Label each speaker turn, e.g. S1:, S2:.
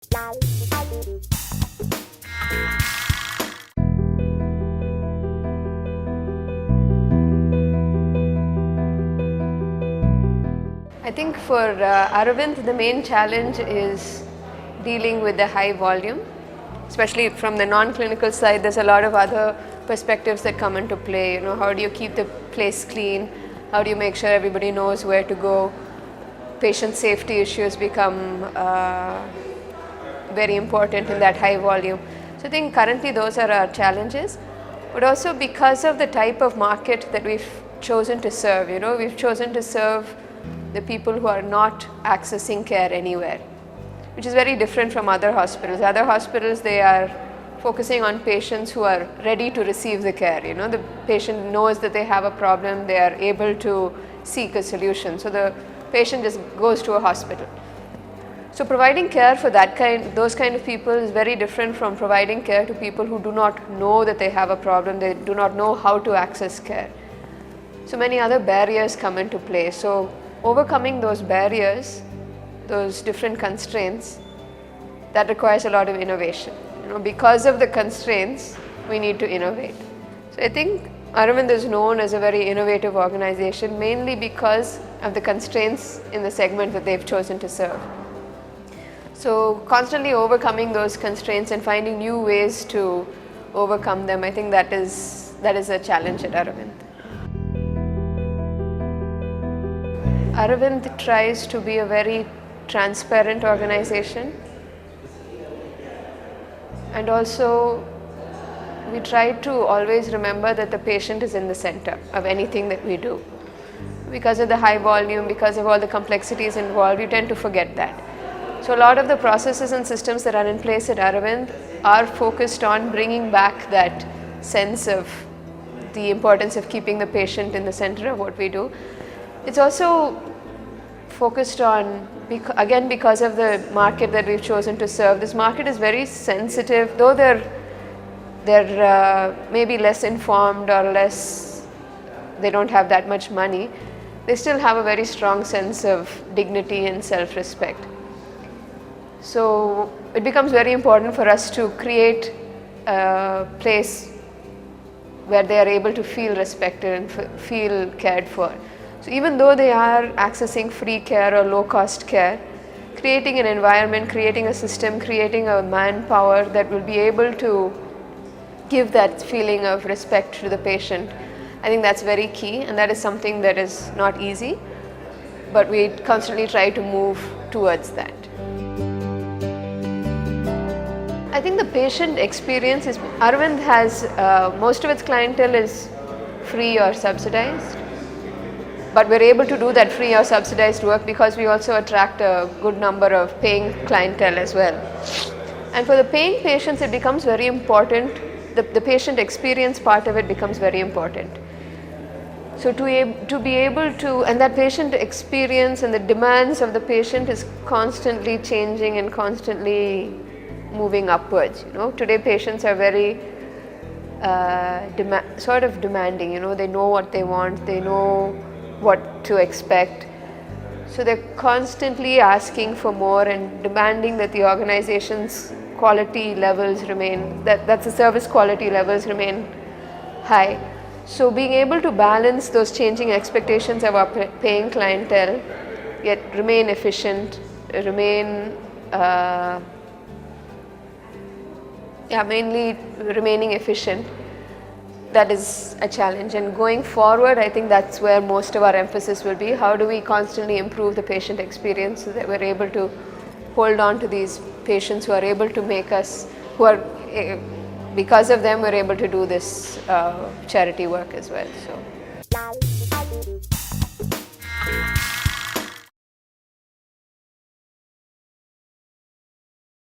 S1: I think for Aravind, the main challenge is dealing with the high volume, especially from the non-clinical side. There's a lot of other perspectives that come into play. You know, how do you keep the place clean? How do you make sure everybody knows where to go? Patient safety issues become very important in that high volume. So I think currently those are our challenges, but also because of the type of market that we've chosen to serve. You know, we've chosen to serve the people who are not accessing care anywhere, which is very different from other hospitals. Other hospitals, they are focusing on patients who are ready to receive the care. You know, the patient knows that they have a problem, they are able to seek a solution. So the patient just goes to a hospital. So providing care for those kind of people is very different from providing care to people who do not know that they have a problem, they do not know how to access care. So many other barriers come into play. So overcoming those barriers, those different constraints, that requires a lot of innovation. You know, because of the constraints, we need to innovate. So I think Aravind is known as a very innovative organization, mainly because of the constraints in the segment that they've chosen to serve. So constantly overcoming those constraints and finding new ways to overcome them, I think that is a challenge at Aravind. Aravind tries to be a very transparent organization, and also we try to always remember that the patient is in the center of anything that we do. Because of the high volume, because of all the complexities involved, we tend to forget that. So a lot of the processes and systems that are in place at Aravind are focused on bringing back that sense of the importance of keeping the patient in the center of what we do. It's also focused on, again, because of the market that we've chosen to serve. This market is very sensitive, though they're maybe less informed or they don't have that much money, they still have a very strong sense of dignity and self-respect. So it becomes very important for us to create a place where they are able to feel respected and feel cared for. So even though they are accessing free care or low-cost care, creating an environment, creating a system, creating a manpower that will be able to give that feeling of respect to the patient, I think that's very key, and that is something that is not easy, but we constantly try to move towards that. I think the patient experience is, Aravind has, most of its clientele is free or subsidized. But we're able to do that free or subsidized work because we also attract a good number of paying clientele as well. And for the paying patients, it becomes very important, the patient experience part of it becomes very important. So to be able to, and that patient experience and the demands of the patient is constantly changing and constantly moving upwards. You know, today patients are very sort of demanding. You know, they know what they want, they know what to expect. So they're constantly asking for more and demanding that the organization's quality levels remain, that's the service quality levels remain high. So being able to balance those changing expectations of our paying clientele, yet remain efficient, mainly remaining efficient, that is a challenge. And going forward, I think that's where most of our emphasis will be. How do we constantly improve the patient experience so that we're able to hold on to these patients who are able to make us, because of them, we're able to do this charity work as well. So.